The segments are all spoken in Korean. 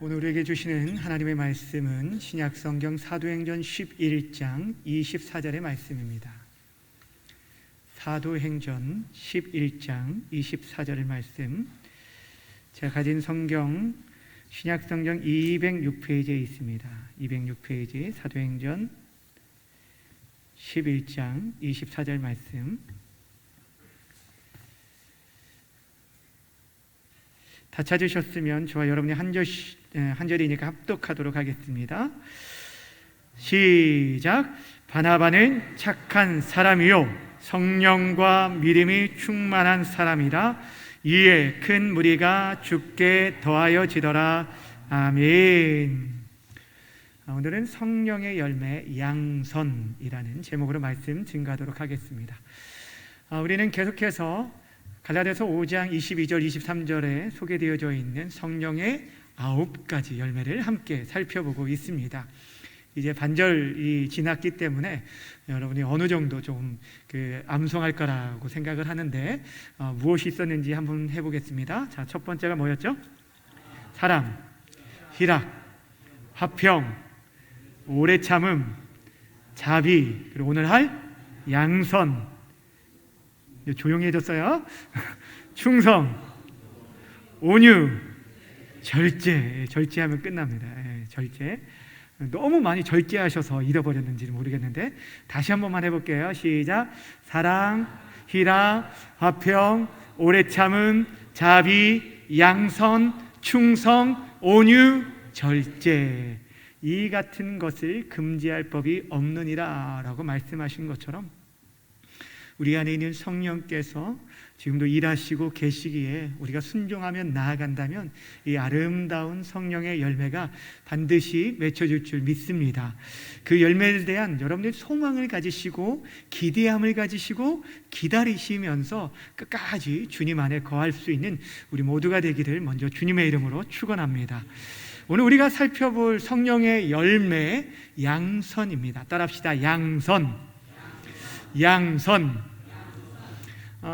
오늘 우리에게 주시는 하나님의 말씀은 신약성경 사도행전 11장 24절의 말씀입니다. 사도행전 11장 24절의 말씀, 제가 가진 성경 신약성경 206페이지에 있습니다. 206페이지 사도행전 11장 24절 말씀, 다 찾으셨으면 저와 여러분이 한 절이니까 합독하도록 하겠습니다. 시작. 바나바는 착한 사람이요 성령과 믿음이 충만한 사람이라. 이에 큰 무리가 주께 더하여지더라. 아멘. 오늘은 성령의 열매 양선이라는 제목으로 말씀 증가하도록 하겠습니다. 우리는 계속해서 갈라디아서 5장 22절 23절에 소개되어져 있는 성령의 9가지 열매를 함께 살펴보고 있습니다. 이제 반절이 지났기 때문에 여러분이 어느 정도 좀 암송할 거라고 생각을 하는데 무엇이 있었는지 한번 해보겠습니다. 자, 첫 번째가 뭐였죠? 사랑, 희락, 화평, 오래 참음, 자비, 그리고 오늘 할 양선. 조용히 해줬어요. 충성, 온유, 절제하면 끝납니다. 절제. 너무 많이 절제하셔서 잃어버렸는지 모르겠는데 다시 한 번만 해볼게요. 시작. 사랑, 희락, 화평, 오래 참음, 자비, 양선, 충성, 온유, 절제. 이 같은 것을 금지할 법이 없느니라 라고 말씀하신 것처럼 우리 안에 있는 성령께서 지금도 일하시고 계시기에 우리가 순종하면 나아간다면 이 아름다운 성령의 열매가 반드시 맺혀질 줄 믿습니다. 그 열매에 대한 여러분들 소망을 가지시고 기대함을 가지시고 기다리시면서 끝까지 주님 안에 거할 수 있는 우리 모두가 되기를 먼저 주님의 이름으로 축원합니다. 오늘 우리가 살펴볼 성령의 열매 양선입니다. 따라합시다. 양선.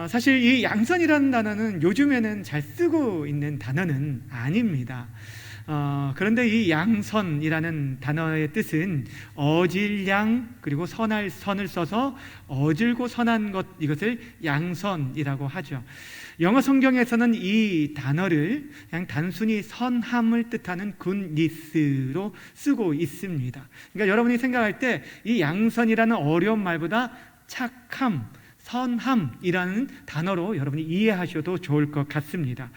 사실 이 양선이라는 단어는 요즘에는 잘 쓰고 있는 단어는 아닙니다. 그런데 이 양선이라는 단어의 뜻은 어질양 그리고 선할 선을 써서 어질고 선한 것, 이것을 양선이라고 하죠. 영어 성경에서는 이 단어를 그냥 단순히 선함을 뜻하는 goodness로 쓰고 있습니다. 그러니까 여러분이 생각할 때 이 양선이라는 어려운 말보다 착함, 선함이라는 단어로 여러분이 이해하셔도 좋을 것 같습니다.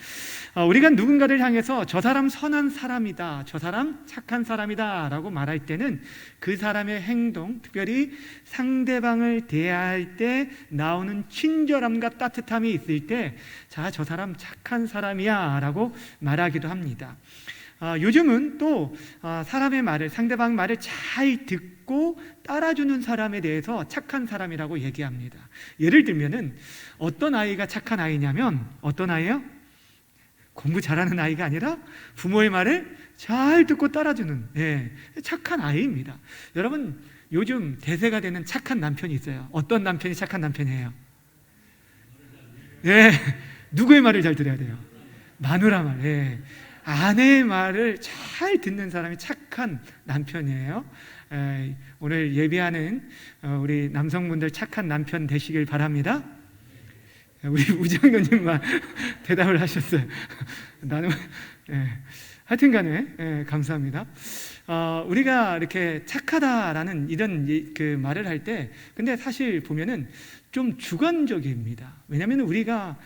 우리가 누군가를 향해서 저 사람 선한 사람이다, 저 사람 착한 사람이다 라고 말할 때는 그 사람의 행동, 특별히 상대방을 대할 때 나오는 친절함과 따뜻함이 있을 때 자, 저 사람 착한 사람이야 라고 말하기도 합니다. 요즘은 또 사람의 말을, 상대방 말을 잘 듣고 따라주는 사람에 대해서 착한 사람이라고 얘기합니다. 예를 들면은 어떤 아이가 착한 아이냐면 어떤 아이예요? 공부 잘하는 아이가 아니라 부모의 말을 잘 듣고 따라주는 착한 아이입니다. 여러분, 요즘 대세가 되는 착한 남편이 있어요. 어떤 남편이 착한 남편이에요? 누구의 말을 잘 들어야 돼요? 마누라 말. 아내의 말을 잘 듣는 사람이 착한 남편이에요. 오늘 예배하는 우리 남성분들 착한 남편 되시길 바랍니다. 우리 우정노님만 대답을 하셨어요. 나는 하여튼 간에 감사합니다. 우리가 이렇게 착하다라는 이런 그 말을 할 때 근데 사실 보면은 좀 주관적입니다. 왜냐하면 우리가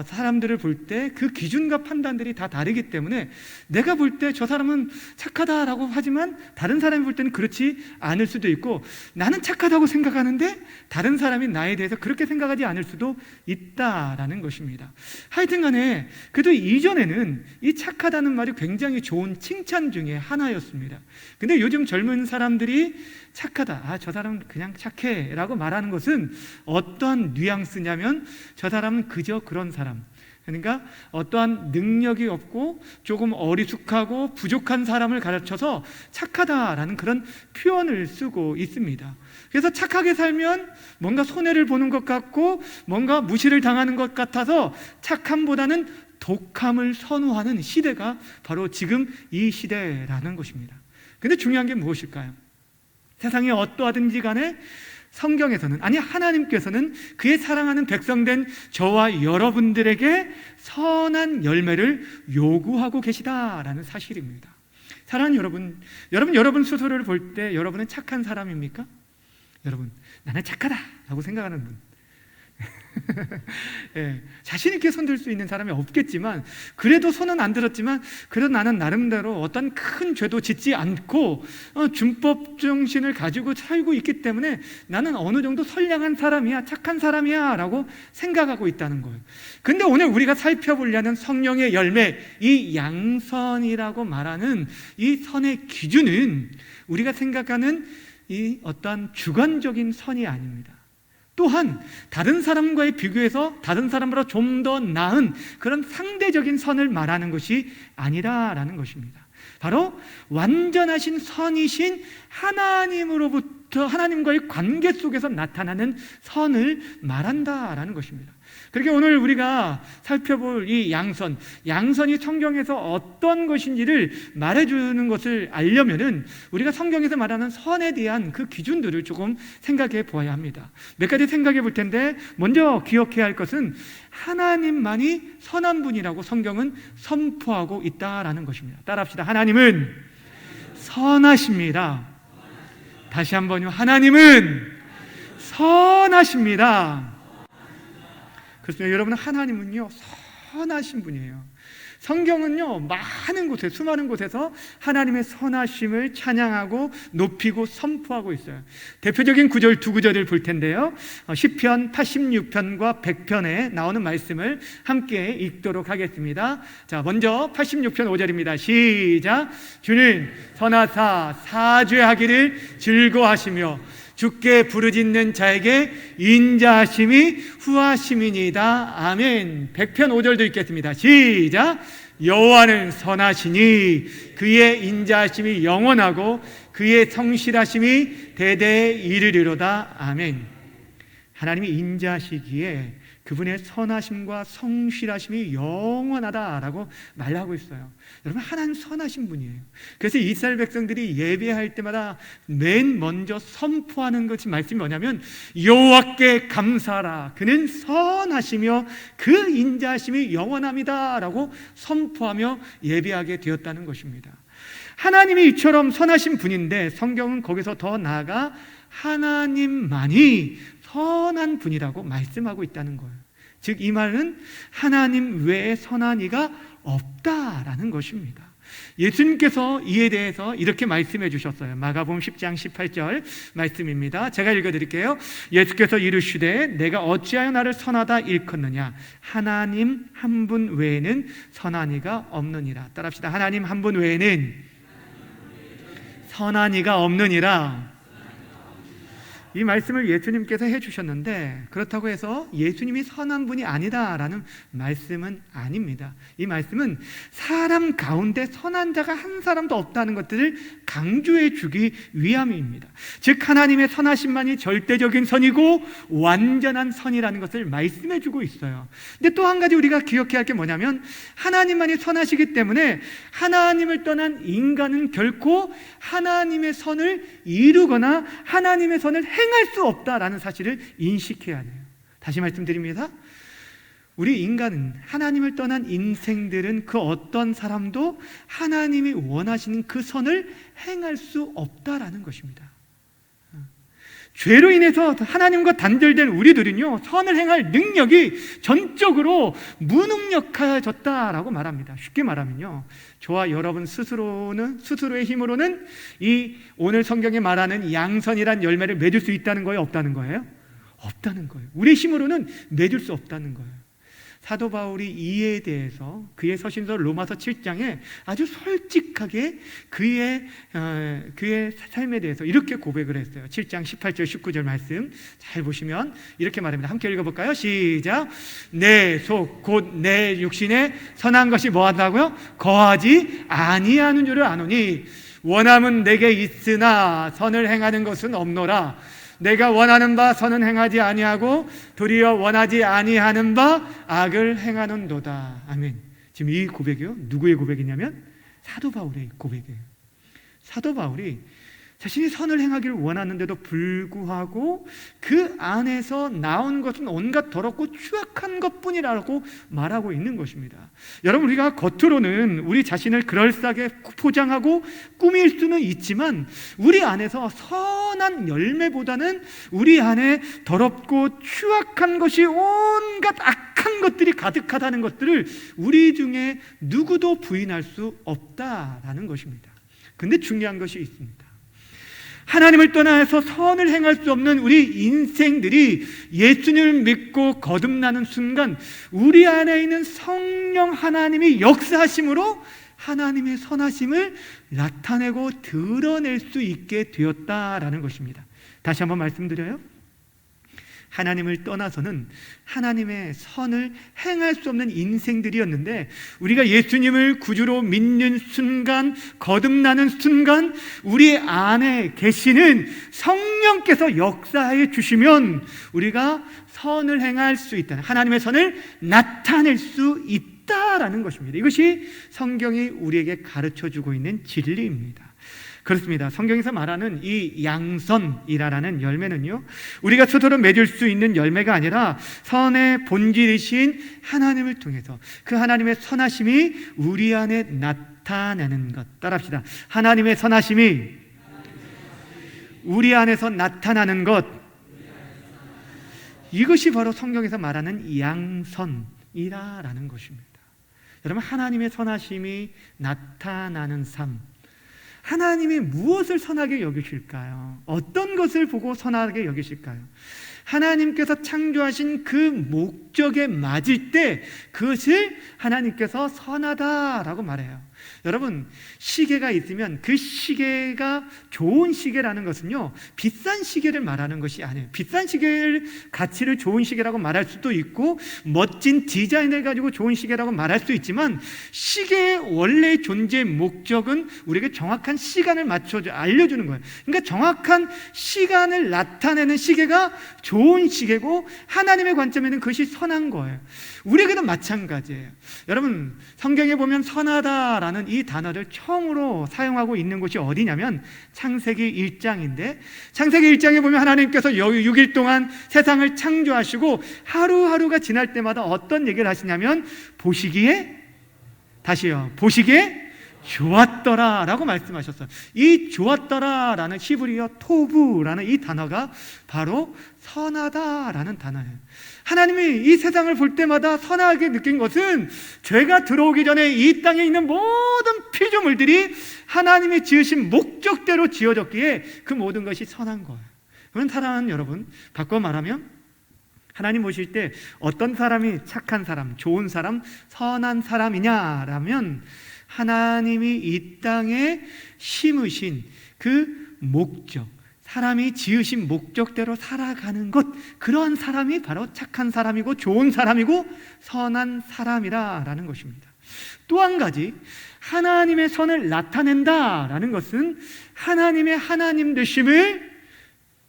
사람들을 볼 때 그 기준과 판단들이 다 다르기 때문에 내가 볼 때 저 사람은 착하다라고 하지만 다른 사람이 볼 때는 그렇지 않을 수도 있고, 나는 착하다고 생각하는데 다른 사람이 나에 대해서 그렇게 생각하지 않을 수도 있다라는 것입니다. 하여튼 간에 그래도 이전에는 이 착하다는 말이 굉장히 좋은 칭찬 중에 하나였습니다. 근데 요즘 젊은 사람들이 착하다, 저 사람은 그냥 착해 라고 말하는 것은 어떠한 뉘앙스냐면 저 사람은 그저 그런 사람, 그러니까 어떠한 능력이 없고 조금 어리숙하고 부족한 사람을 가르쳐서 착하다라는 그런 표현을 쓰고 있습니다. 그래서 착하게 살면 뭔가 손해를 보는 것 같고 뭔가 무시를 당하는 것 같아서 착함보다는 독함을 선호하는 시대가 바로 지금 이 시대라는 것입니다. 근데 중요한 게 무엇일까요? 세상에 어떠하든지 간에 성경에서는, 아니 하나님께서는 그의 사랑하는 백성된 저와 여러분들에게 선한 열매를 요구하고 계시다라는 사실입니다. 사랑하는 여러분 스스로를 볼 때 여러분은 착한 사람입니까? 여러분, 나는 착하다라고 생각하는 분, 예, 자신 있게 손들 수 있는 사람이 없겠지만, 그래도 손은 안 들었지만 그래도 나는 나름대로 어떤 큰 죄도 짓지 않고 준법 정신을 가지고 살고 있기 때문에 나는 어느 정도 선량한 사람이야, 착한 사람이야 라고 생각하고 있다는 거예요. 근데 오늘 우리가 살펴보려는 성령의 열매, 이 양선이라고 말하는 이 선의 기준은 우리가 생각하는 이 어떠한 주관적인 선이 아닙니다. 또한 다른 사람과의 비교해서 다른 사람보다 좀 더 나은 그런 상대적인 선을 말하는 것이 아니라라는 것입니다. 바로 완전하신 선이신 하나님으로부터, 하나님과의 관계 속에서 나타나는 선을 말한다라는 것입니다. 그렇게 오늘 우리가 살펴볼 이 양선이 성경에서 어떤 것인지를 말해주는 것을 알려면은 우리가 성경에서 말하는 선에 대한 그 기준들을 조금 생각해 보아야 합니다. 몇 가지 생각해 볼 텐데, 먼저 기억해야 할 것은 하나님만이 선한 분이라고 성경은 선포하고 있다라는 것입니다. 따라합시다. 하나님은 선하십니다. 다시 한번요. 하나님은 선하십니다. 그렇습니다. 여러분, 하나님은요 선하신 분이에요. 성경은요 많은 곳에, 수많은 곳에서 하나님의 선하심을 찬양하고 높이고 선포하고 있어요. 대표적인 구절, 두 구절을 볼 텐데요, 시편 86편과 100편에 나오는 말씀을 함께 읽도록 하겠습니다. 자, 먼저 86편 5절입니다. 시작. 주는 선하사 사죄하기를 즐거워하시며 주께 부르짖는 자에게 인자하심이 후하심이니이다. 아멘. 100편 5절도 읽겠습니다. 시작. 여호와는 선하시니 그의 인자하심이 영원하고 그의 성실하심이 대대에 이르리로다. 아멘. 하나님이 인자하시기에 그분의 선하심과 성실하심이 영원하다라고 말하고 있어요. 여러분, 하나님 선하신 분이에요. 그래서 이스라엘 백성들이 예배할 때마다 맨 먼저 선포하는 것이 말씀이 뭐냐면 여호와께 감사하라, 그는 선하시며 그 인자하심이 영원합니다 라고 선포하며 예배하게 되었다는 것입니다. 하나님이 이처럼 선하신 분인데 성경은 거기서 더 나아가 하나님만이 선한 분이라고 말씀하고 있다는 거예요. 즉 이 말은 하나님 외에 선한 이가 없다라는 것입니다. 예수님께서 이에 대해서 이렇게 말씀해 주셨어요. 마가복음 10장 18절 말씀입니다. 제가 읽어드릴게요. 예수께서 이르시되 내가 어찌하여 나를 선하다 일컫느냐, 하나님 한 분 외에는 선한 이가 없느니라. 따라합시다. 하나님 한 분 외에는 선한 이가 없느니라. 이 말씀을 예수님께서 해주셨는데, 그렇다고 해서 예수님이 선한 분이 아니다라는 말씀은 아닙니다. 이 말씀은 사람 가운데 선한 자가 한 사람도 없다는 것들을 강조해 주기 위함입니다. 즉 하나님의 선하심만이 절대적인 선이고 완전한 선이라는 것을 말씀해 주고 있어요. 근데 또 한 가지 우리가 기억해야 할 게 뭐냐면, 하나님만이 선하시기 때문에 하나님을 떠난 인간은 결코 하나님의 선을 이루거나 하나님의 선을 행할 수 없다라는 사실을 인식해야 돼요. 다시 말씀드립니다. 우리 인간은, 하나님을 떠난 인생들은 그 어떤 사람도 하나님이 원하시는 그 선을 행할 수 없다라는 것입니다. 죄로 인해서 하나님과 단절된 우리들은요 선을 행할 능력이 전적으로 무능력해졌다라고 말합니다. 쉽게 말하면요, 저와 여러분 스스로의 힘으로는 이 오늘 성경에 말하는 양선이란 열매를 맺을 수 있다는 거예요, 없다는 거예요? 없다는 거예요. 우리 힘으로는 맺을 수 없다는 거예요. 사도 바울이 이에 대해서 그의 서신서 로마서 7장에 아주 솔직하게 그의 삶에 대해서 이렇게 고백을 했어요. 7장 18절 19절 말씀 잘 보시면 이렇게 말합니다. 함께 읽어볼까요? 시작. 내 속 곧 내 육신에 선한 것이 뭐한다고요? 거하지 아니하는 줄을 아노니 원함은 내게 있으나 선을 행하는 것은 없노라. 내가 원하는 바 선은 행하지 아니하고 도리어 원하지 아니하는 바 악을 행하는도다. 아멘. 지금 이 고백이요, 누구의 고백이냐면 사도 바울의 고백이에요. 사도 바울이 자신이 선을 행하기를 원하는데도 불구하고 그 안에서 나온 것은 온갖 더럽고 추악한 것뿐이라고 말하고 있는 것입니다. 여러분, 우리가 겉으로는 우리 자신을 그럴싸하게 포장하고 꾸밀 수는 있지만 우리 안에서 선한 열매보다는 우리 안에 더럽고 추악한 것이 온갖 악한 것들이 가득하다는 것들을 우리 중에 누구도 부인할 수 없다라는 것입니다. 근데 중요한 것이 있습니다. 하나님을 떠나서 선을 행할 수 없는 우리 인생들이 예수님을 믿고 거듭나는 순간 우리 안에 있는 성령 하나님이 역사하심으로 하나님의 선하심을 나타내고 드러낼 수 있게 되었다라는 것입니다. 다시 한번 말씀드려요. 하나님을 떠나서는 하나님의 선을 행할 수 없는 인생들이었는데 우리가 예수님을 구주로 믿는 순간, 거듭나는 순간 우리 안에 계시는 성령께서 역사해 주시면 우리가 선을 행할 수 있다, 하나님의 선을 나타낼 수 있다라는 것입니다. 이것이 성경이 우리에게 가르쳐주고 있는 진리입니다. 그렇습니다. 성경에서 말하는 이 양선이라는 열매는요, 우리가 스스로 맺을 수 있는 열매가 아니라 선의 본질이신 하나님을 통해서 그 하나님의 선하심이 우리 안에 나타나는 것. 따라합시다. 하나님의 선하심이 우리 안에서 나타나는 것. 이것이 바로 성경에서 말하는 양선이라는 것입니다. 여러분, 하나님의 선하심이 나타나는 삶, 하나님이 무엇을 선하게 여기실까요? 어떤 것을 보고 선하게 여기실까요? 하나님께서 창조하신 그 목적에 맞을 때 그것을 하나님께서 선하다라고 말해요. 여러분, 시계가 있으면 그 시계가 좋은 시계라는 것은요, 비싼 시계를 말하는 것이 아니에요. 비싼 시계를 가치를 좋은 시계라고 말할 수도 있고 멋진 디자인을 가지고 좋은 시계라고 말할 수 있지만 시계의 원래 존재의 목적은 우리에게 정확한 시간을 맞춰 알려주는 거예요. 그러니까 정확한 시간을 나타내는 시계가 좋은 시계고 하나님의 관점에는 그것이 선한 거예요. 우리에게도 마찬가지예요. 여러분, 성경에 보면 선하다라는 이 단어를 처음으로 사용하고 있는 곳이 어디냐면 창세기 1장인데 창세기 1장에 보면 하나님께서 6일 동안 세상을 창조하시고 하루하루가 지날 때마다 어떤 얘기를 하시냐면 보시기에, 다시요, 보시기에 좋았더라 라고 말씀하셨어요. 이 좋았더라 라는 히브리어 토브라는 이 단어가 바로 선하다라는 단어예요. 하나님이 이 세상을 볼 때마다 선하게 느낀 것은 죄가 들어오기 전에 이 땅에 있는 모든 피조물들이 하나님이 지으신 목적대로 지어졌기에 그 모든 것이 선한 거예요. 그러면 사랑하는 여러분, 바꿔 말하면 하나님 보실 때 어떤 사람이 착한 사람, 좋은 사람, 선한 사람이냐라면 하나님이 이 땅에 심으신 그 목적, 사람이 지으신 목적대로 살아가는 것, 그러한 사람이 바로 착한 사람이고 좋은 사람이고 선한 사람이라는 것입니다. 또 한 가지, 하나님의 선을 나타낸다라는 것은 하나님의 하나님 되심을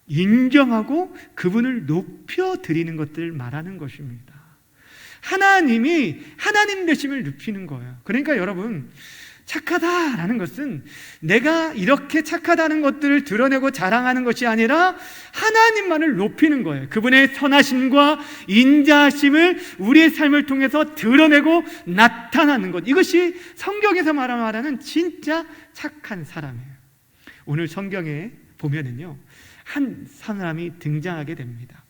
인정하고 그분을 높여드리는 것들을 말하는 것입니다. 하나님이 하나님 되심을 높이는 거예요. 그러니까 여러분, 착하다라는 것은 내가 이렇게 착하다는 것들을 드러내고 자랑하는 것이 아니라 하나님만을 높이는 거예요. 그분의 선하심과 인자하심을 우리의 삶을 통해서 드러내고 나타나는 것, 이것이 성경에서 말하는 진짜 착한 사람이에요. 오늘 성경에 보면은요, 한 사람이 등장하게 됩니다.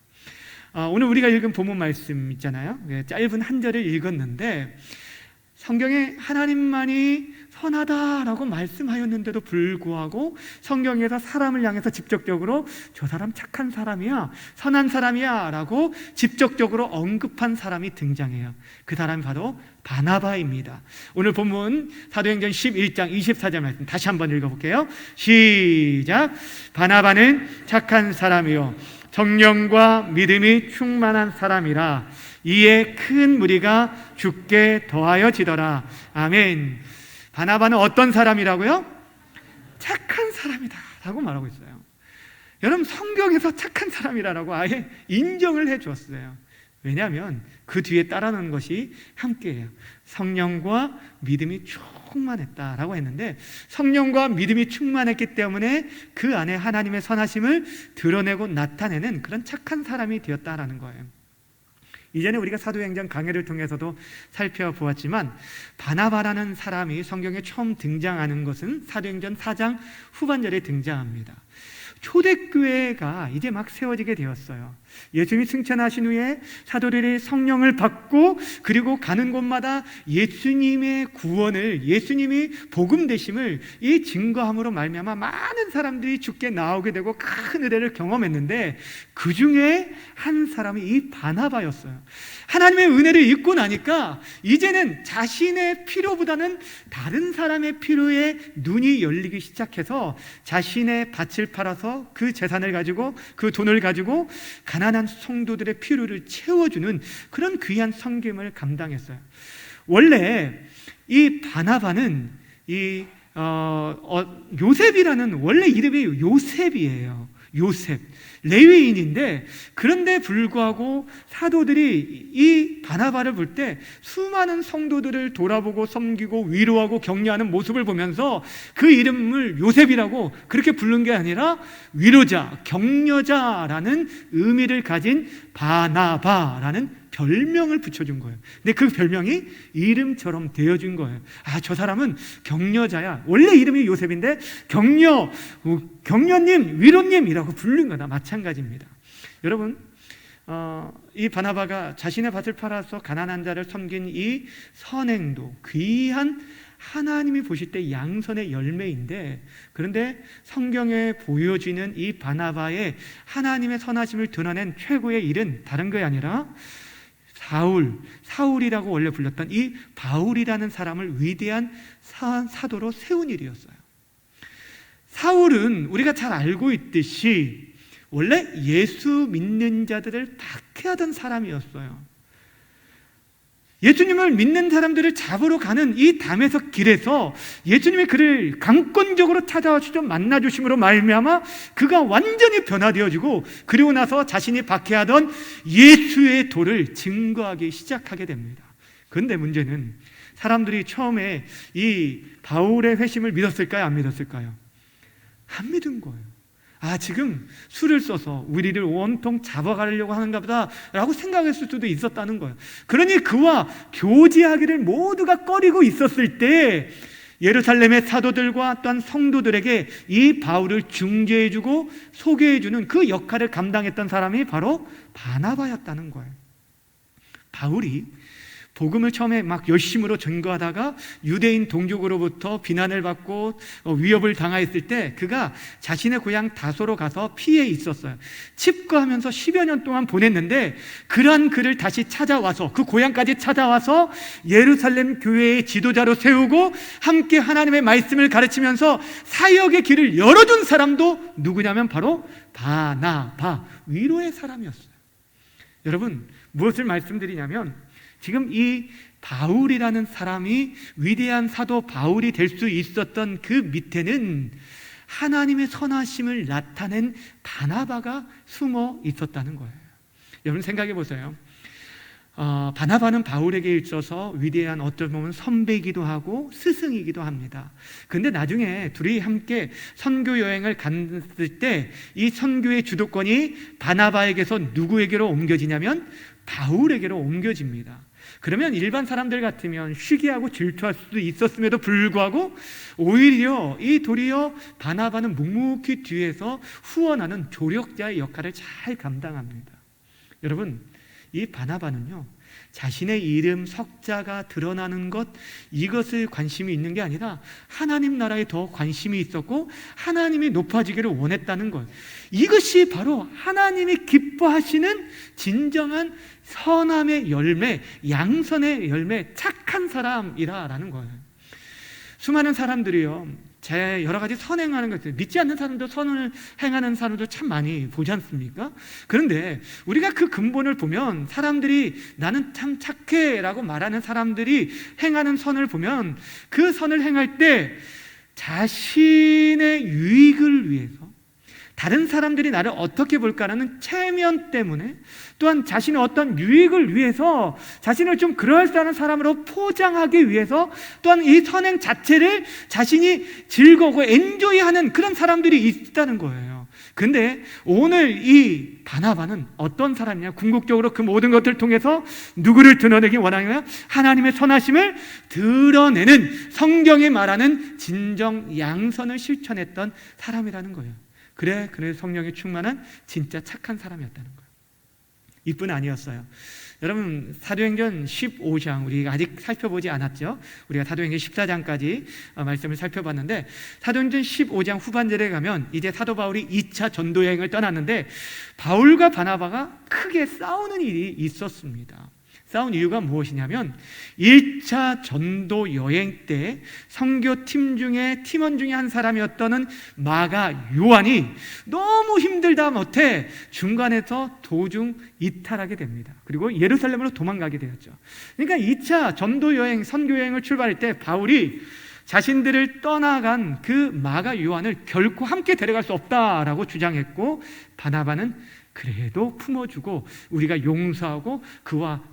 오늘 우리가 읽은 본문 말씀 있잖아요. 짧은 한 절을 읽었는데 성경에 하나님만이 선하다라고 말씀하였는데도 불구하고 성경에서 사람을 향해서 직접적으로 저 사람 착한 사람이야, 선한 사람이야 라고 직접적으로 언급한 사람이 등장해요. 그 사람이 바로 바나바입니다. 오늘 본문 사도행전 11장 24절 말씀 다시 한번 읽어볼게요. 시작. 바나바는 착한 사람이요 성령과 믿음이 충만한 사람이라 이에 큰 무리가 주께 더하여지더라. 아멘. 바나바는 어떤 사람이라고요? 착한 사람이다 라고 말하고 있어요. 여러분, 성경에서 착한 사람이라고 아예 인정을 해 주었어요. 왜냐하면 그 뒤에 따르는 것이 함께해요. 성령과 믿음이 충만했다라고 했는데, 성령과 믿음이 충만했기 때문에 그 안에 하나님의 선하심을 드러내고 나타내는 그런 착한 사람이 되었다라는 거예요. 이전에 우리가 사도행전 강해를 통해서도 살펴보았지만, 바나바라는 사람이 성경에 처음 등장하는 것은 사도행전 4장 후반절에 등장합니다. 초대교회가 이제 막 세워지게 되었어요. 예수님이 승천하신 후에 사도들이 성령을 받고, 그리고 가는 곳마다 예수님의 구원을, 예수님이 복음 되심을 이 증거함으로 말미암아 많은 사람들이 주께 나오게 되고 큰 은혜를 경험했는데, 그 중에 한 사람이 이 바나바였어요. 하나님의 은혜를 잊고 나니까 이제는 자신의 필요보다는 다른 사람의 필요에 눈이 열리기 시작해서 자신의 밭을 팔아서 그 재산을 가지고, 그 돈을 가지고 가난한 성도들의 필요를 채워주는 그런 귀한 섬김을 감당했어요. 원래 이 바나바는 요셉이라는, 원래 이름이 요셉이에요. 요셉, 레위인인데, 그런데 불구하고 사도들이 이 바나바를 볼 때 수많은 성도들을 돌아보고 섬기고 위로하고 격려하는 모습을 보면서 그 이름을 요셉이라고 그렇게 부른 게 아니라 위로자, 격려자라는 의미를 가진 바나바라는 별명을 붙여준 거예요. 근데 그 별명이 이름처럼 되어준 거예요. 아, 저 사람은 격려자야. 원래 이름이 요셉인데 격려님, 위로님이라고 부른 거다. 마찬가지입니다. 여러분, 이 바나바가 자신의 밭을 팔아서 가난한 자를 섬긴 이 선행도 귀한, 하나님이 보실 때 양선의 열매인데, 그런데 성경에 보여지는 이 바나바의 하나님의 선하심을 드러낸 최고의 일은 다른 게 아니라 사울이라고 원래 불렸던 이 바울이라는 사람을 위대한 사도로 세운 일이었어요. 사울은 우리가 잘 알고 있듯이 원래 예수 믿는 자들을 박해하던 사람이었어요. 예수님을 믿는 사람들을 잡으러 가는 이 다메섹 길에서 예수님이 그를 강권적으로 찾아와 좀 만나주심으로 말미암아 그가 완전히 변화되어지고, 그리고 나서 자신이 박해하던 예수의 도를 증거하기 시작하게 됩니다. 그런데 문제는 사람들이 처음에 이 바울의 회심을 믿었을까요? 안 믿었을까요? 안 믿은 거예요. 아, 지금 술을 써서 우리를 온통 잡아가려고 하는가 보다 라고 생각했을 수도 있었다는 거예요. 그러니 그와 교제하기를 모두가 꺼리고 있었을 때 예루살렘의 사도들과 또한 성도들에게 이 바울을 중재해주고 소개해주는 그 역할을 감당했던 사람이 바로 바나바였다는 거예요. 바울이 복음을 처음에 막 열심으로 전거하다가 유대인 동족으로부터 비난을 받고 위협을 당하였을 때 그가 자신의 고향 다소로 가서 피해 있었어요. 칩거하면서 10여 년 동안 보냈는데, 그러한 그를 다시 찾아와서, 그 고향까지 찾아와서 예루살렘 교회의 지도자로 세우고 함께 하나님의 말씀을 가르치면서 사역의 길을 열어준 사람도 누구냐면 바로 바나바, 위로의 사람이었어요. 여러분, 무엇을 말씀드리냐면, 지금 이 바울이라는 사람이 위대한 사도 바울이 될 수 있었던 그 밑에는 하나님의 선하심을 나타낸 바나바가 숨어 있었다는 거예요. 여러분 생각해 보세요. 바나바는 바울에게 있어서 위대한, 어떤 보면 선배이기도 하고 스승이기도 합니다. 그런데 나중에 둘이 함께 선교 여행을 갔을 때 이 선교의 주도권이 바나바에게서 누구에게로 옮겨지냐면 바울에게로 옮겨집니다. 그러면 일반 사람들 같으면 시기하고 질투할 수도 있었음에도 불구하고 오히려 도리어 바나바는 묵묵히 뒤에서 후원하는 조력자의 역할을 잘 감당합니다. 여러분, 이 바나바는요, 자신의 이름 석자가 드러나는 것, 이것을 관심이 있는 게 아니라 하나님 나라에 더 관심이 있었고 하나님이 높아지기를 원했다는 것, 이것이 바로 하나님이 기뻐하시는 진정한 선함의 열매, 양선의 열매, 착한 사람이라는 거예요. 수많은 사람들이요, 제 여러 가지 선행하는 것들, 믿지 않는 사람도 선을 행하는 사람도 참 많이 보지 않습니까? 그런데 우리가 그 근본을 보면 사람들이 나는 참 착해 라고 말하는 사람들이 행하는 선을 보면, 그 선을 행할 때 자신의 유익을 위해서, 다른 사람들이 나를 어떻게 볼까라는 체면 때문에, 또한 자신의 어떤 유익을 위해서 자신을 좀 그럴싸한 사람으로 포장하기 위해서, 또한 이 선행 자체를 자신이 즐거워 엔조이하는 그런 사람들이 있다는 거예요. 근데 오늘 이 바나바는 어떤 사람이냐? 궁극적으로 그 모든 것들을 통해서 누구를 드러내기 원하냐? 하나님의 선하심을 드러내는, 성경이 말하는 진정 양선을 실천했던 사람이라는 거예요. 그래 성령에 충만한 진짜 착한 사람이었다는 거예요. 이뿐 아니었어요. 여러분, 사도행전 15장 우리 아직 살펴보지 않았죠? 우리가 사도행전 14장까지 말씀을 살펴봤는데, 사도행전 15장 후반절에 가면 이제 사도 바울이 2차 전도 여행을 떠났는데 바울과 바나바가 크게 싸우는 일이 있었습니다. 싸운 이유가 무엇이냐면 1차 전도 여행 때 선교팀 중에 팀원 중에 한 사람이었던 마가 요한이 너무 힘들다 못해 중간에서 도중 이탈하게 됩니다. 그리고 예루살렘으로 도망가게 되었죠. 그러니까 2차 전도 여행, 선교 여행을 출발할 때 바울이 자신들을 떠나간 그 마가 요한을 결코 함께 데려갈 수 없다라고 주장했고, 바나바는 그래도 품어주고 우리가 용서하고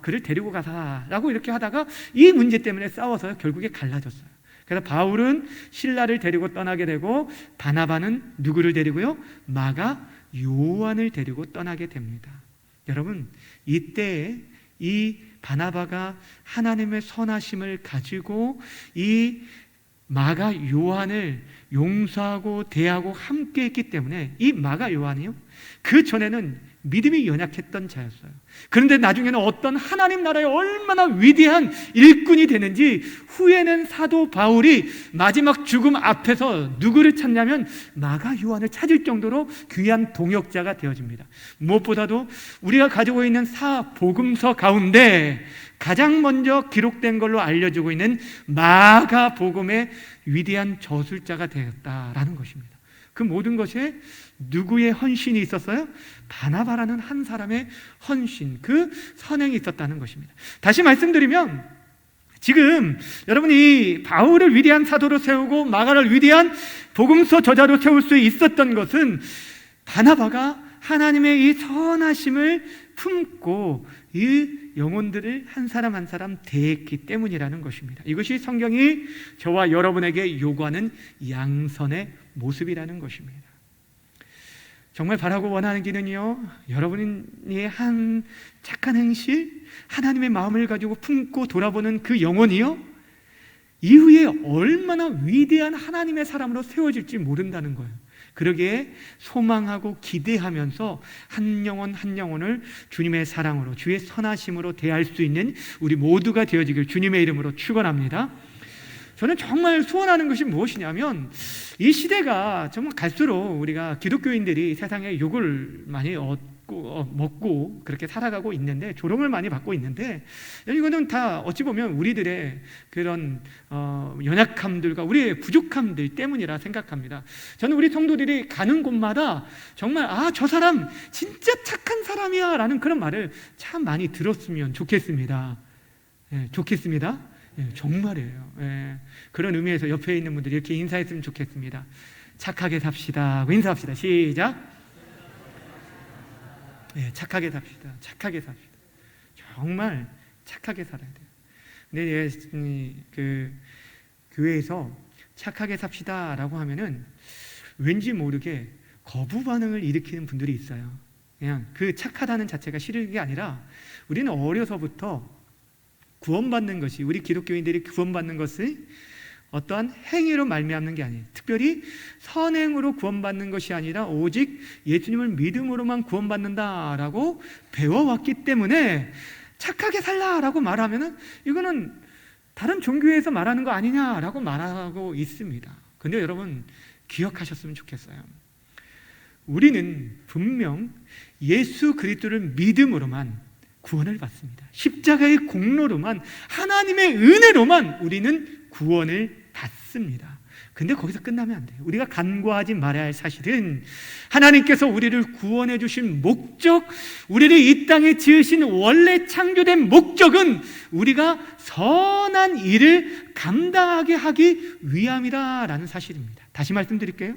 그를 데리고 가자라고 이렇게 하다가 이 문제 때문에 싸워서 결국에 갈라졌어요. 그래서 바울은 실라를 데리고 떠나게 되고, 바나바는 누구를 데리고요? 마가 요한을 데리고 떠나게 됩니다. 여러분, 이때 이 바나바가 하나님의 선하심을 가지고 이 마가 요한을 용서하고 대하고 함께 했기 때문에, 이 마가 요한이요, 그 전에는 믿음이 연약했던 자였어요. 그런데 나중에는 어떤 하나님 나라의 얼마나 위대한 일꾼이 되는지, 후에는 사도 바울이 마지막 죽음 앞에서 누구를 찾냐면 마가 요한을 찾을 정도로 귀한 동역자가 되어집니다. 무엇보다도 우리가 가지고 있는 사복음서 가운데 가장 먼저 기록된 걸로 알려지고 있는 마가복음의 위대한 저술자가 되었다라는 것입니다. 그 모든 것에 누구의 헌신이 있었어요? 바나바라는 한 사람의 헌신, 그 선행이 있었다는 것입니다. 다시 말씀드리면, 지금 여러분이 바울을 위대한 사도로 세우고 마가를 위대한 복음서 저자로 세울 수 있었던 것은 바나바가 하나님의 이 선하심을 품고 이 영혼들을 한 사람 한 사람 대했기 때문이라는 것입니다. 이것이 성경이 저와 여러분에게 요구하는 양선의 모습이라는 것입니다. 정말 바라고 원하는 길은요, 여러분이 한 착한 행실, 하나님의 마음을 가지고 품고 돌아보는 그 영혼이요, 이후에 얼마나 위대한 하나님의 사람으로 세워질지 모른다는 거예요. 그러기에 소망하고 기대하면서 한 영혼 한 영혼을 주님의 사랑으로, 주의 선하심으로 대할 수 있는 우리 모두가 되어지길 주님의 이름으로 축원합니다. 저는 정말 소원하는 것이 무엇이냐면, 이 시대가 정말 갈수록 우리가 기독교인들이 세상에 욕을 많이 먹고 그렇게 살아가고 있는데, 조롱을 많이 받고 있는데, 이거는 다 어찌 보면 우리들의 그런 연약함들과 우리의 부족함들 때문이라 생각합니다. 저는 우리 성도들이 가는 곳마다 정말 저 사람 진짜 착한 사람이야 라는 그런 말을 참 많이 들었으면 좋겠습니다. 좋겠습니다. 정말이에요. 그런 의미에서 옆에 있는 분들이 이렇게 인사했으면 좋겠습니다. 착하게 삽시다 하고 인사합시다. 시작. 착하게 삽시다. 착하게 삽시다. 정말 착하게 살아야 돼요. 근데 그 교회에서 착하게 삽시다 라고 하면은 왠지 모르게 거부 반응을 일으키는 분들이 있어요. 그냥 그 착하다는 자체가 싫은 게 아니라, 우리는 어려서부터 구원받는 것이, 우리 기독교인들이 구원받는 것을 어떠한 행위로 말미암는 게 아니에요. 특별히 선행으로 구원받는 것이 아니라 오직 예수님을 믿음으로만 구원받는다라고 배워왔기 때문에 착하게 살라라고 말하면은 이거는 다른 종교에서 말하는 거 아니냐라고 말하고 있습니다. 근데 여러분 기억하셨으면 좋겠어요. 우리는 분명 예수 그리스도를 믿음으로만 구원을 받습니다. 십자가의 공로로만, 하나님의 은혜로만 우리는 구원을 받습니다. 근데 거기서 끝나면 안 돼요. 우리가 간과하지 말아야 할 사실은, 하나님께서 우리를 구원해 주신 목적, 우리를 이 땅에 지으신 원래 창조된 목적은 우리가 선한 일을 감당하게 하기 위함이라는 사실입니다. 다시 말씀드릴게요.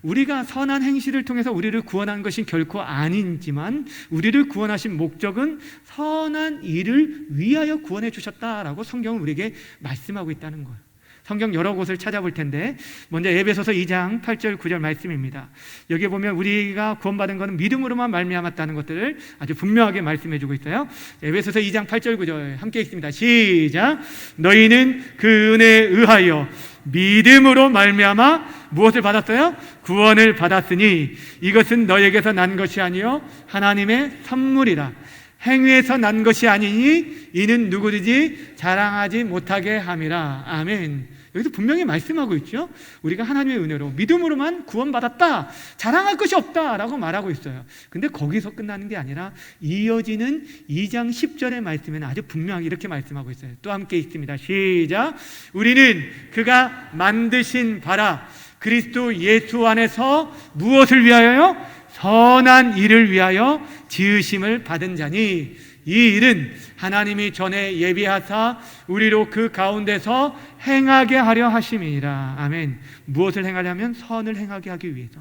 우리가 선한 행실을 통해서 우리를 구원한 것이 결코 아니지만 우리를 구원하신 목적은 선한 일을 위하여 구원해 주셨다라고 성경은 우리에게 말씀하고 있다는 거예요. 성경 여러 곳을 찾아볼 텐데 먼저 에베소서 2장 8절 9절 말씀입니다. 여기 보면 우리가 구원받은 것은 믿음으로만 말미암았다는 것들을 아주 분명하게 말씀해 주고 있어요. 에베소서 2장 8절 9절 함께 읽습니다. 시작. 너희는 그 은혜에 의하여 믿음으로 말미암아 무엇을 받았어요? 구원을 받았으니 이것은 너에게서 난 것이 아니요 하나님의 선물이라. 행위에서 난 것이 아니니 이는 누구든지 자랑하지 못하게 함이라. 아멘. 여기서 분명히 말씀하고 있죠. 우리가 하나님의 은혜로 믿음으로만 구원받았다, 자랑할 것이 없다라고 말하고 있어요. 근데 거기서 끝나는 게 아니라 이어지는 2장 10절의 말씀에는 아주 분명하게 이렇게 말씀하고 있어요. 또 함께 읽습니다. 시작. 우리는 그가 만드신 바라 그리스도 예수 안에서 무엇을 위하여요? 선한 일을 위하여 지으심을 받은 자니 이 일은 하나님이 전에 예비하사 우리로 그 가운데서 행하게 하려 하심이니라. 아멘. 무엇을 행하려면 선을 행하게 하기 위해서,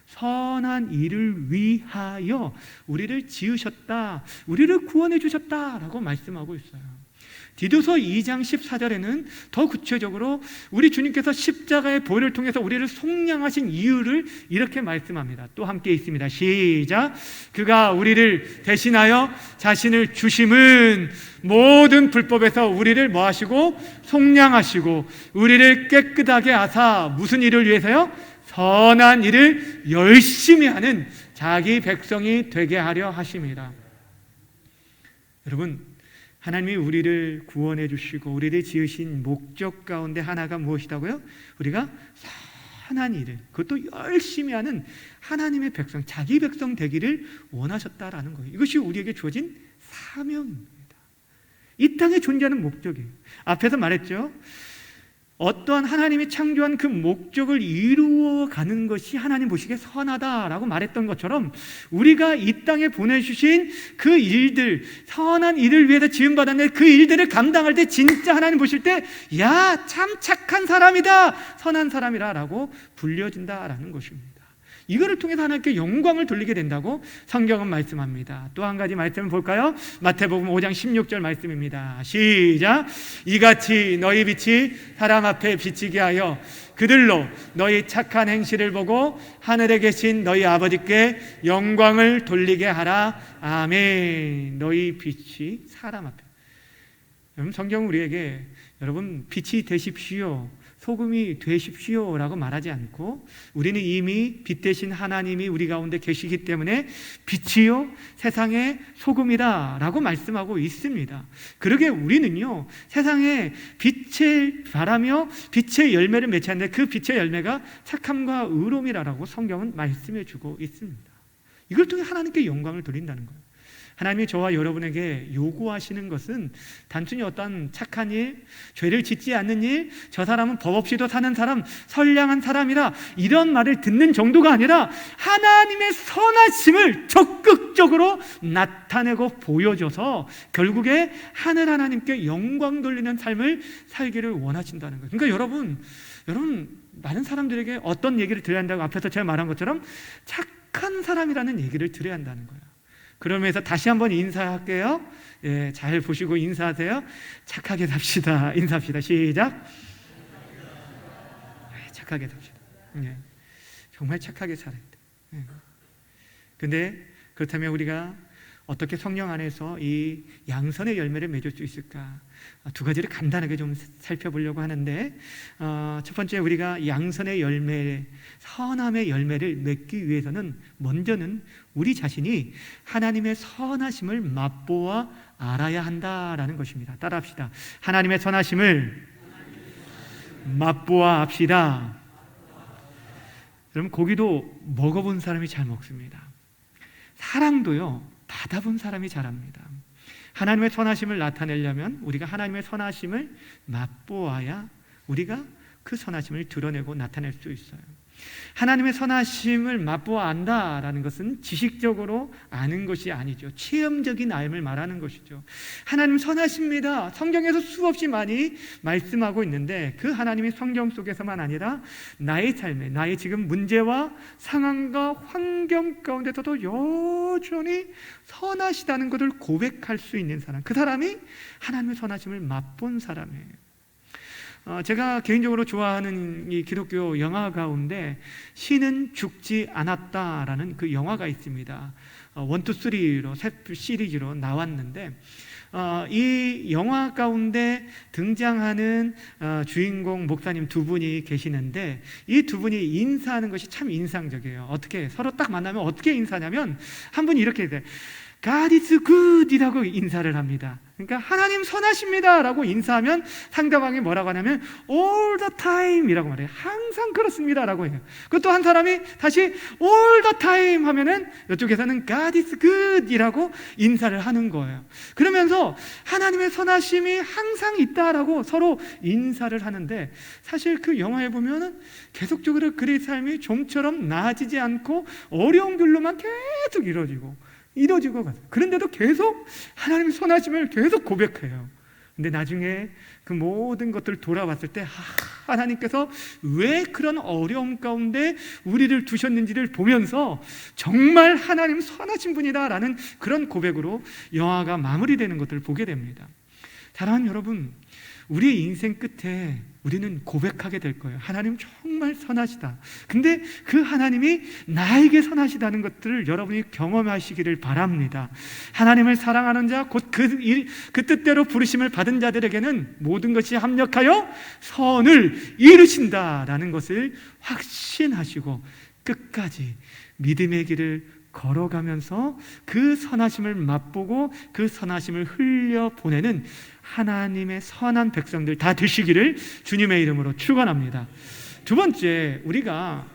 선한 일을 위하여 우리를 지으셨다, 우리를 구원해 주셨다라고 말씀하고 있어요. 디도서 2장 14절에는 더 구체적으로 우리 주님께서 십자가의 보혈을 통해서 우리를 속량하신 이유를 이렇게 말씀합니다. 또 함께 있습니다. 시작. 그가 우리를 대신하여 자신을 주심은 모든 불법에서 우리를 뭐 하시고 속량하시고 우리를 깨끗하게 하사 무슨 일을 위해서요? 선한 일을 열심히 하는 자기 백성이 되게 하려 하심이라. 여러분, 하나님이 우리를 구원해 주시고 우리를 지으신 목적 가운데 하나가 무엇이라고요? 우리가 선한 일을, 그것도 열심히 하는 하나님의 백성, 자기 백성 되기를 원하셨다라는 거예요. 이것이 우리에게 주어진 사명입니다. 이 땅에 존재하는 목적이에요. 앞에서 말했죠. 어떠한 하나님이 창조한 그 목적을 이루어가는 것이 하나님 보시기에 선하다라고 말했던 것처럼 우리가 이 땅에 보내주신 그 일들, 선한 일을 위해서 지음받았는데 그 일들을 감당할 때 진짜 하나님 보실 때 야, 참 착한 사람이다, 선한 사람이라 라고 불려진다라는 것입니다. 이거를 통해서 하나님께 영광을 돌리게 된다고 성경은 말씀합니다. 또 한 가지 말씀을 볼까요? 마태복음 5장 16절 말씀입니다. 시작. 이같이 너희 빛이 사람 앞에 비치게 하여 그들로 너희 착한 행실을 보고 하늘에 계신 너희 아버지께 영광을 돌리게 하라. 아멘. 너희 빛이 사람 앞에. 여러분, 성경은 우리에게 여러분 빛이 되십시오, 소금이 되십시오 라고 말하지 않고 우리는 이미 빛 대신 하나님이 우리 가운데 계시기 때문에 빛이요 세상의 소금이다 라고 말씀하고 있습니다. 그러게 우리는요 세상에 빛을 바라며 빛의 열매를 맺지 않는데 그 빛의 열매가 착함과 의로움이라고 성경은 말씀해 주고 있습니다. 이걸 통해 하나님께 영광을 돌린다는 거예요. 하나님이 저와 여러분에게 요구하시는 것은 단순히 어떤 착한 일, 죄를 짓지 않는 일, 저 사람은 법 없이도 사는 사람, 선량한 사람이라 이런 말을 듣는 정도가 아니라 하나님의 선하심을 적극적으로 나타내고 보여줘서 결국에 하늘 하나님께 영광 돌리는 삶을 살기를 원하신다는 거예요. 그러니까 여러분 많은 사람들에게 어떤 얘기를 들어야 한다고 앞에서 제가 말한 것처럼 착한 사람이라는 얘기를 들어야 한다는 거예요. 그러면서 다시 한번 인사할게요. 예, 잘 보시고 인사하세요. 착하게 삽시다. 인사합시다. 시작. 예, 착하게 삽시다. 예, 정말 착하게 살아야 돼. 예. 근데 그렇다면 우리가 어떻게 성령 안에서 이 양선의 열매를 맺을 수 있을까? 두 가지를 간단하게 좀 살펴보려고 하는데 첫 번째, 우리가 양선의 열매, 선함의 열매를 맺기 위해서는 먼저는 우리 자신이 하나님의 선하심을 맛보아 알아야 한다라는 것입니다. 따라합시다. 하나님의 선하심을 맛보아 합시다. 여러분, 고기도 먹어본 사람이 잘 먹습니다. 사랑도요 받아본 사람이 잘합니다. 하나님의 선하심을 나타내려면 우리가 하나님의 선하심을 맛보아야 우리가 그 선하심을 드러내고 나타낼 수 있어요. 하나님의 선하심을 맛보아 안다라는 것은 지식적으로 아는 것이 아니죠. 체험적인 알을 말하는 것이죠. 하나님 선하십니다. 성경에서 수없이 많이 말씀하고 있는데 그 하나님이 성경 속에서만 아니라 나의 삶에, 나의 지금 문제와 상황과 환경 가운데서도 여전히 선하시다는 것을 고백할 수 있는 사람, 그 사람이 하나님의 선하심을 맛본 사람이에요. 제가 개인적으로 좋아하는 이 기독교 영화 가운데 신은 죽지 않았다라는 그 영화가 있습니다. 1, 2, 3로 세 시리즈로 나왔는데 이 영화 가운데 등장하는 주인공 목사님 두 분이 계시는데 이 두 분이 인사하는 것이 참 인상적이에요. 어떻게 서로 딱 만나면 어떻게 인사하냐면 한 분이 이렇게 돼. God is good 이라고 인사를 합니다. 그러니까 하나님 선하십니다 라고 인사하면 상대방이 뭐라고 하냐면 all the time 이라고 말해요. 항상 그렇습니다 라고 해요. 그것도 한 사람이 다시 all the time 하면은 이쪽에서는 God is good 이라고 인사를 하는 거예요. 그러면서 하나님의 선하심이 항상 있다라고 서로 인사를 하는데 사실 그 영화에 보면은 계속적으로 그의 삶이 좀처럼 나아지지 않고 어려운 길로만 계속 이루어지고 가서 그런데도 계속 하나님의 선하심을 계속 고백해요. 근데 나중에 그 모든 것들을 돌아봤을 때 하나님께서 왜 그런 어려움 가운데 우리를 두셨는지를 보면서 정말 하나님 선하신 분이다라는 그런 고백으로 영화가 마무리되는 것들을 보게 됩니다. 사랑하는 여러분, 우리의 인생 끝에 우리는 고백하게 될 거예요. 하나님 정말 선하시다. 근데 그 하나님이 나에게 선하시다는 것들을 여러분이 경험하시기를 바랍니다. 하나님을 사랑하는 자, 곧 그 뜻대로 부르심을 받은 자들에게는 모든 것이 합력하여 선을 이루신다라는 것을 확신하시고 끝까지 믿음의 길을 걸어가면서 그 선하심을 맛보고 그 선하심을 흘려보내는 하나님의 선한 백성들 다 되시기를 주님의 이름으로 축원합니다. 두 번째, 우리가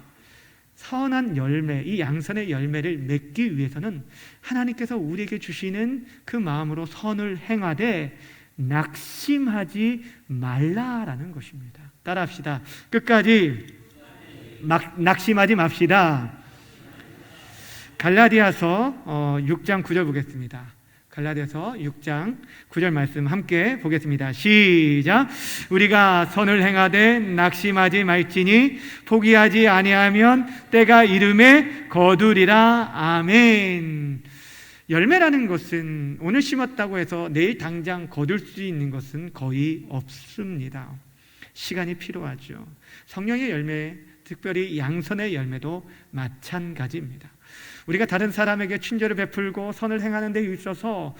선한 열매, 이 양선의 열매를 맺기 위해서는 하나님께서 우리에게 주시는 그 마음으로 선을 행하되 낙심하지 말라라는 것입니다. 따라합시다. 끝까지 낙심하지 맙시다. 갈라디아서 6장 9절 보겠습니다. 갈라디아서 6장 9절 말씀 함께 보겠습니다. 시작. 우리가 선을 행하되 낙심하지 말지니 포기하지 아니하면 때가 이름에 거두리라. 아멘. 열매라는 것은 오늘 심었다고 해서 내일 당장 거둘 수 있는 것은 거의 없습니다. 시간이 필요하죠. 성령의 열매, 특별히 양선의 열매도 마찬가지입니다. 우리가 다른 사람에게 친절을 베풀고 선을 행하는 데 있어서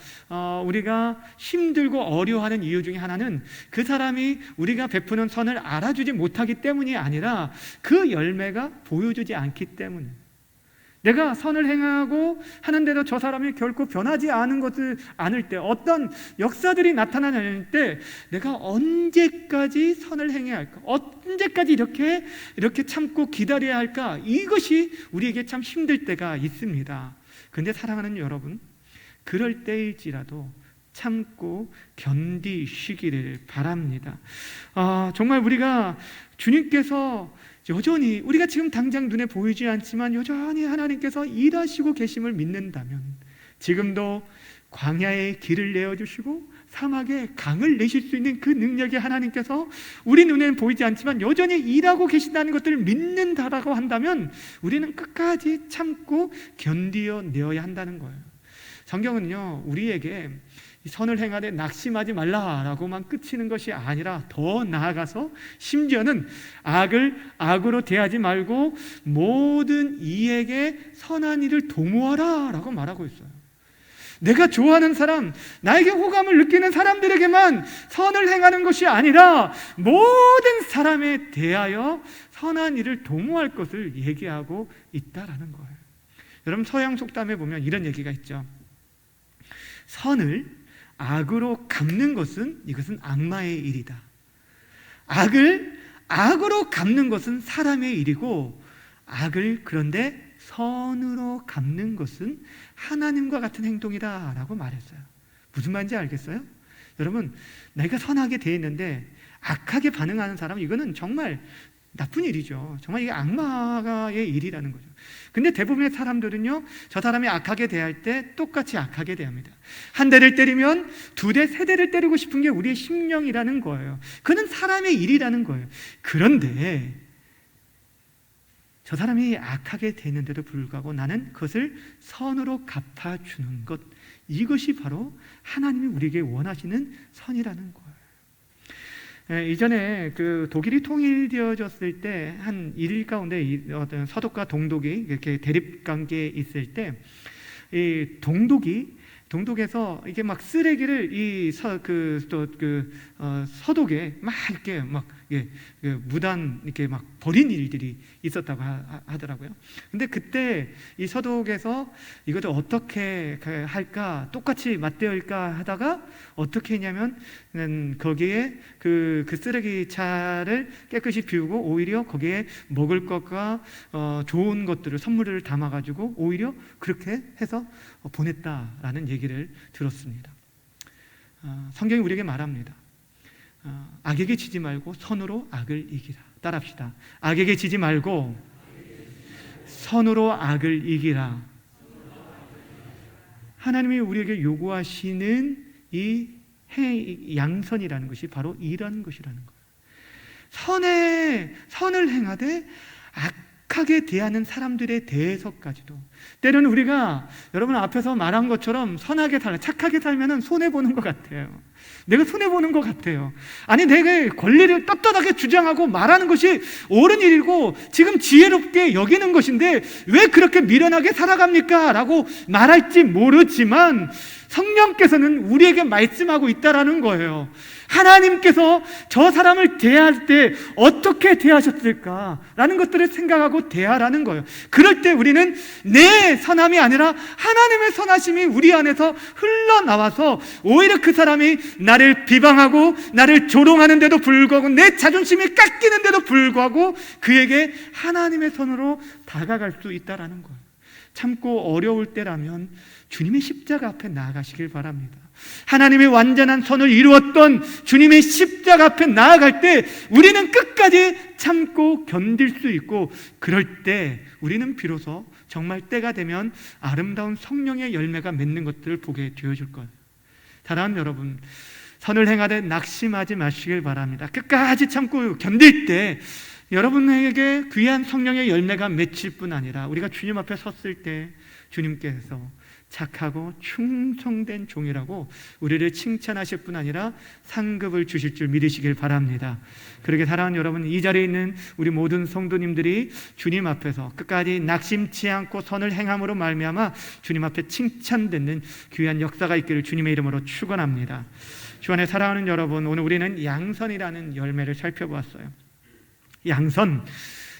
우리가 힘들고 어려워하는 이유 중에 하나는 그 사람이 우리가 베푸는 선을 알아주지 못하기 때문이 아니라 그 열매가 보여주지 않기 때문에, 내가 선을 행하고 하는데도 저 사람이 결코 변하지 않을 때, 어떤 역사들이 나타나는 때 내가 언제까지 선을 행해야 할까? 언제까지 이렇게 참고 기다려야 할까? 이것이 우리에게 참 힘들 때가 있습니다. 그런데 사랑하는 여러분, 그럴 때일지라도 참고 견디시기를 바랍니다. 정말 우리가 주님께서 여전히, 우리가 지금 당장 눈에 보이지 않지만 여전히 하나님께서 일하시고 계심을 믿는다면, 지금도 광야에 길을 내어주시고 사막에 강을 내실 수 있는 그 능력이 하나님께서 우리 눈에는 보이지 않지만 여전히 일하고 계신다는 것들을 믿는다라고 한다면 우리는 끝까지 참고 견디어내어야 한다는 거예요. 성경은요, 우리에게 선을 행하되 낙심하지 말라라고만 끝이는 것이 아니라 더 나아가서 심지어는 악을 악으로 대하지 말고 모든 이에게 선한 일을 도모하라 라고 말하고 있어요. 내가 좋아하는 사람, 나에게 호감을 느끼는 사람들에게만 선을 행하는 것이 아니라 모든 사람에 대하여 선한 일을 도모할 것을 얘기하고 있다라는 거예요. 여러분, 서양 속담에 보면 이런 얘기가 있죠. 선을 악으로 갚는 것은, 이것은 악마의 일이다. 악을 악으로 갚는 것은 사람의 일이고, 악을 그런데 선으로 갚는 것은 하나님과 같은 행동이다 라고 말했어요. 무슨 말인지 알겠어요? 여러분, 내가 선하게 돼 있는데 악하게 반응하는 사람, 이거는 정말 나쁜 일이죠. 정말 이게 악마의 일이라는 거죠. 근데 대부분의 사람들은요, 저 사람이 악하게 대할 때 똑같이 악하게 대합니다. 한 대를 때리면 두 대, 세 대를 때리고 싶은 게 우리의 심령이라는 거예요. 그는 사람의 일이라는 거예요. 그런데 저 사람이 악하게 되는데도 불구하고 나는 그것을 선으로 갚아주는 것, 이것이 바로 하나님이 우리에게 원하시는 선이라는 거예요. 이전에 그 독일이 통일되어졌을 때 한 일 가운데 어떤 서독과 동독이 이렇게 대립 관계에 있을 때 이 동독에서 이게 막 쓰레기를 서독에 막 이렇게 막 무단 이렇게 막 버린 일들이 있었다고 하더라고요. 근데 그때 이 서독에서 이것을 어떻게 할까, 똑같이 맞대어일까 하다가 어떻게 했냐면 거기에 그 쓰레기 차를 깨끗이 비우고 오히려 거기에 먹을 것과 좋은 것들을 선물을 담아가지고 오히려 그렇게 해서 보냈다라는 얘기를 들었습니다. 성경이 우리에게 말합니다. 악에게 지지 말고 선으로 악을 이기라. 따라합시다. 악에게 지지 말고 선으로 악을 이기라. 하나님이 우리에게 요구하시는 이 양선이라는 것이 바로 이런 것이라는 거예요. 선을 행하되 악하게 대하는 사람들에 대해서까지도, 때로는 우리가 여러분 앞에서 말한 것처럼 선하게 살아, 착하게 살면 손해보는 것 같아요. 내가 손해보는 것 같아요. 아니, 내가 권리를 떳떳하게 주장하고 말하는 것이 옳은 일이고 지금 지혜롭게 여기는 것인데 왜 그렇게 미련하게 살아갑니까? 라고 말할지 모르지만 성령께서는 우리에게 말씀하고 있다라는 거예요. 하나님께서 저 사람을 대할 때 어떻게 대하셨을까라는 것들을 생각하고 대하라는 거예요. 그럴 때 우리는 내 선함이 아니라 하나님의 선하심이 우리 안에서 흘러나와서 오히려 그 사람이 나를 비방하고 나를 조롱하는데도 불구하고 내 자존심이 깎이는데도 불구하고 그에게 하나님의 선으로 다가갈 수 있다라는 거예요. 참고 어려울 때라면 주님의 십자가 앞에 나아가시길 바랍니다. 하나님의 완전한 선을 이루었던 주님의 십자가 앞에 나아갈 때 우리는 끝까지 참고 견딜 수 있고, 그럴 때 우리는 비로소 정말 때가 되면 아름다운 성령의 열매가 맺는 것들을 보게 되어줄 거예요. 사랑하는 여러분, 선을 행하되 낙심하지 마시길 바랍니다. 끝까지 참고 견딜 때 여러분에게 귀한 성령의 열매가 맺힐 뿐 아니라 우리가 주님 앞에 섰을 때 주님께서 착하고 충성된 종이라고 우리를 칭찬하실 뿐 아니라 상급을 주실 줄 믿으시길 바랍니다. 그렇게 사랑하는 여러분, 이 자리에 있는 우리 모든 성도님들이 주님 앞에서 끝까지 낙심치 않고 선을 행함으로 말미암아 주님 앞에 칭찬받는 귀한 역사가 있기를 주님의 이름으로 축원합니다. 주 안에 사랑하는 여러분, 오늘 우리는 양선이라는 열매를 살펴보았어요.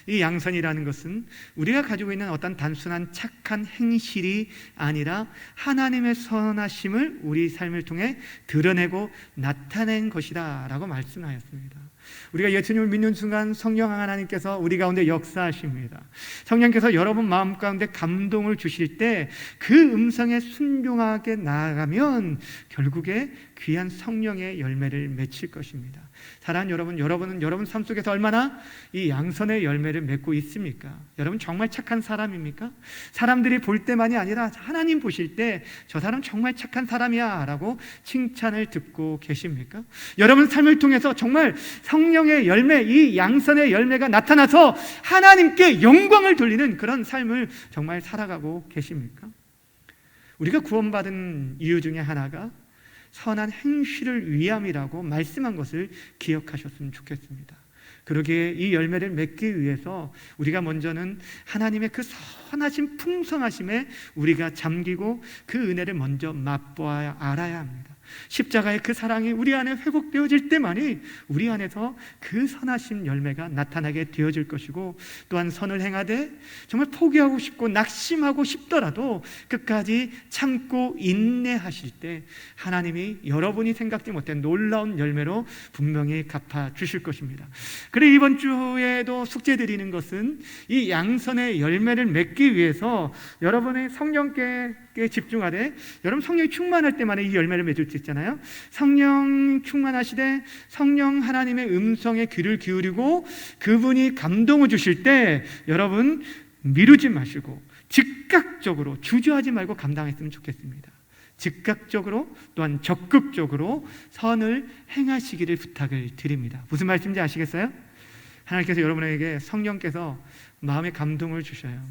이 양선이라는 것은 우리가 가지고 있는 어떤 단순한 착한 행실이 아니라 하나님의 선하심을 우리 삶을 통해 드러내고 나타낸 것이다 라고 말씀하였습니다. 우리가 예수님을 믿는 순간 성령 하나님께서 우리 가운데 역사하십니다. 성령께서 여러분 마음 가운데 감동을 주실 때 그 음성에 순종하게 나아가면 결국에 귀한 성령의 열매를 맺힐 것입니다. 사랑하는 여러분, 여러분은 여러분 삶 속에서 얼마나 이 양선의 열매를 맺고 있습니까? 여러분 정말 착한 사람입니까? 사람들이 볼 때만이 아니라 하나님 보실 때 저 사람 정말 착한 사람이야 라고 칭찬을 듣고 계십니까? 여러분 삶을 통해서 정말 성령의 열매, 이 양선의 열매가 나타나서 하나님께 영광을 돌리는 그런 삶을 정말 살아가고 계십니까? 우리가 구원받은 이유 중에 하나가 선한 행실을 위함이라고 말씀한 것을 기억하셨으면 좋겠습니다. 그러기에 이 열매를 맺기 위해서 우리가 먼저는 하나님의 그 선하신 풍성하심에 우리가 잠기고 그 은혜를 먼저 맛보아야 알아야 합니다. 십자가의 그 사랑이 우리 안에 회복되어질 때만이 우리 안에서 그 선하신 열매가 나타나게 되어질 것이고, 또한 선을 행하되 정말 포기하고 싶고 낙심하고 싶더라도 끝까지 참고 인내하실 때 하나님이 여러분이 생각지 못한 놀라운 열매로 분명히 갚아주실 것입니다. 그리고 이번 주에도 숙제드리는 것은 이 양선의 열매를 맺기 위해서 여러분의 성령께 집중하되 여러분 성령이 충만할 때만에 이 열매를 맺을 있잖아요. 성령 충만하시되 성령 하나님의 음성에 귀를 기울이고 그분이 감동을 주실 때 여러분 미루지 마시고 즉각적으로 주저하지 말고 감당했으면 좋겠습니다. 즉각적으로 또한 적극적으로 선을 행하시기를 부탁을 드립니다. 무슨 말씀인지 아시겠어요? 하나님께서 여러분에게 성령께서 마음에 감동을 주셔요.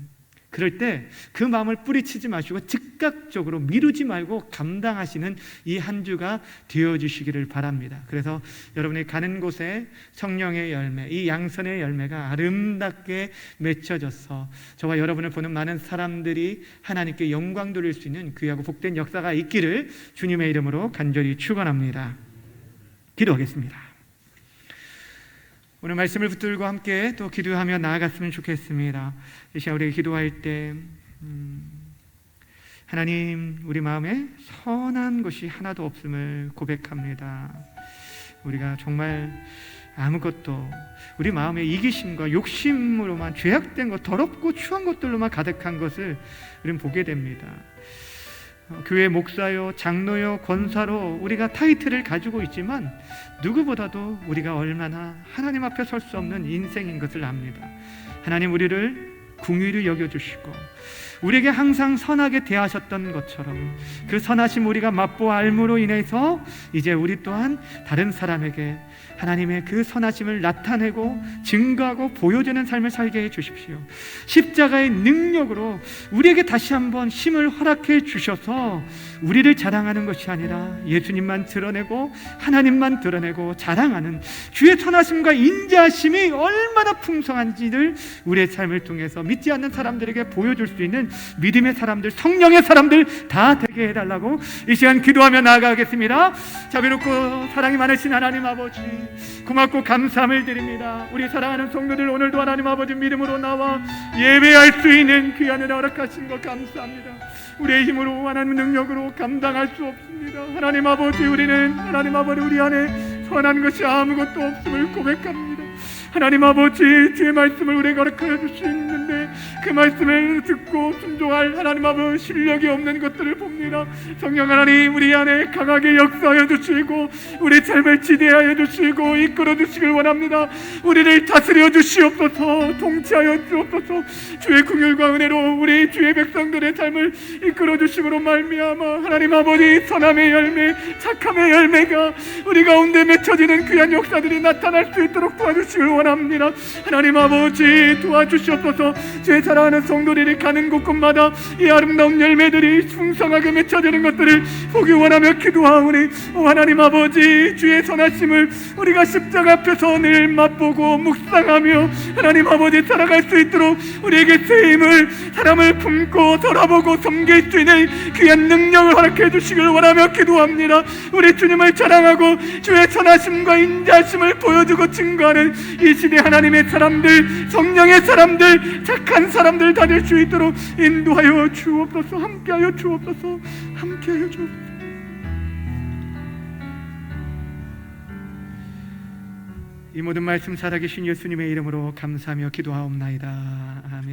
그럴 때 그 마음을 뿌리치지 마시고 즉각적으로 미루지 말고 감당하시는 이 한 주가 되어주시기를 바랍니다. 그래서 여러분이 가는 곳에 성령의 열매, 이 양선의 열매가 아름답게 맺혀져서 저와 여러분을 보는 많은 사람들이 하나님께 영광 돌릴 수 있는 귀하고 복된 역사가 있기를 주님의 이름으로 간절히 축원합니다. 기도하겠습니다. 오늘 말씀을 붙들고 함께 또 기도하며 나아갔으면 좋겠습니다. 이 시간 우리가 기도할 때 하나님, 우리 마음에 선한 것이 하나도 없음을 고백합니다. 우리가 정말 아무것도 우리 마음의 이기심과 욕심으로만 죄악된 것, 더럽고 추한 것들로만 가득한 것을 우리는 보게 됩니다. 교회 목사요, 장로요, 권사로 우리가 타이틀을 가지고 있지만 누구보다도 우리가 얼마나 하나님 앞에 설 수 없는 인생인 것을 압니다. 하나님 우리를 긍휼히 여겨주시고 우리에게 항상 선하게 대하셨던 것처럼 그 선하심 우리가 맛보아 알므로 인해서 이제 우리 또한 다른 사람에게 하나님의 그 선하심을 나타내고 증거하고 보여주는 삶을 살게 해 주십시오. 십자가의 능력으로 우리에게 다시 한번 힘을 허락해 주셔서 우리를 자랑하는 것이 아니라 예수님만 드러내고 하나님만 드러내고 자랑하는 주의 선하심과 인자심이 얼마나 풍성한지를 우리의 삶을 통해서 믿지 않는 사람들에게 보여줄 수 있는 믿음의 사람들, 성령의 사람들 다 되게 해달라고 이 시간 기도하며 나아가겠습니다. 자비롭고 사랑이 많으신 하나님 아버지, 고맙고 감사함을 드립니다. 우리 사랑하는 성도들 오늘도 하나님 아버지 믿음으로 나와 예배할 수 있는 귀한 은혜 허락하신 것 감사합니다. 우리의 힘으로 하나님 능력으로 감당할 수 없습니다. 하나님 아버지, 우리는 하나님 아버지 우리 안에 선한 것이 아무것도 없음을 고백합니다. 하나님 아버지, 주의 말씀을 우리에게 가르쳐 주시는데 그 말씀을 듣고 순종할 하나님 아버지 실력이 없는 것들을 봅니다. 성령 하나님, 우리 안에 강하게 역사하여 주시고 우리 삶을 지대하여 주시고 이끌어 주시길 원합니다. 우리를 다스려 주시옵소서, 통치하여 주옵소서. 주의 긍휼과 은혜로 우리 주의 백성들의 삶을 이끌어 주심으로 말미암아 하나님 아버지 선함의 열매, 착함의 열매가 우리 가운데 맺혀지는 귀한 역사들이 나타날 수 있도록 도와주시길 원합니다. 하나님 아버지 도와주시옵소서. 제 사랑하는 성도들이 가는 곳곳마다 이 아름다운 열매들이 풍성하게 맺혀지는 것들을 보기 원하며 기도하오니 오 하나님 아버지, 주의 선하심을 우리가 십자가 앞에서 늘 맛보고 묵상하며 하나님 아버지 살아갈 수 있도록 우리에게 새 힘을, 사람을 품고 돌아보고 섬길 수 있는 귀한 능력을 허락해 주시길 원하며 기도합니다. 우리 주님을 자랑하고 주의 선하심과 인자심을 보여주고 증거하는 이 시대 하나님의 사람들, 성령의 사람들, 착한 사람들 다 될 수 있도록 인도하여 주옵소서. 함께하여 주옵소서. 함께하여 주옵소서. 이 모든 말씀 살아계신 예수님의 이름으로 감사하며 기도하옵나이다. 아멘.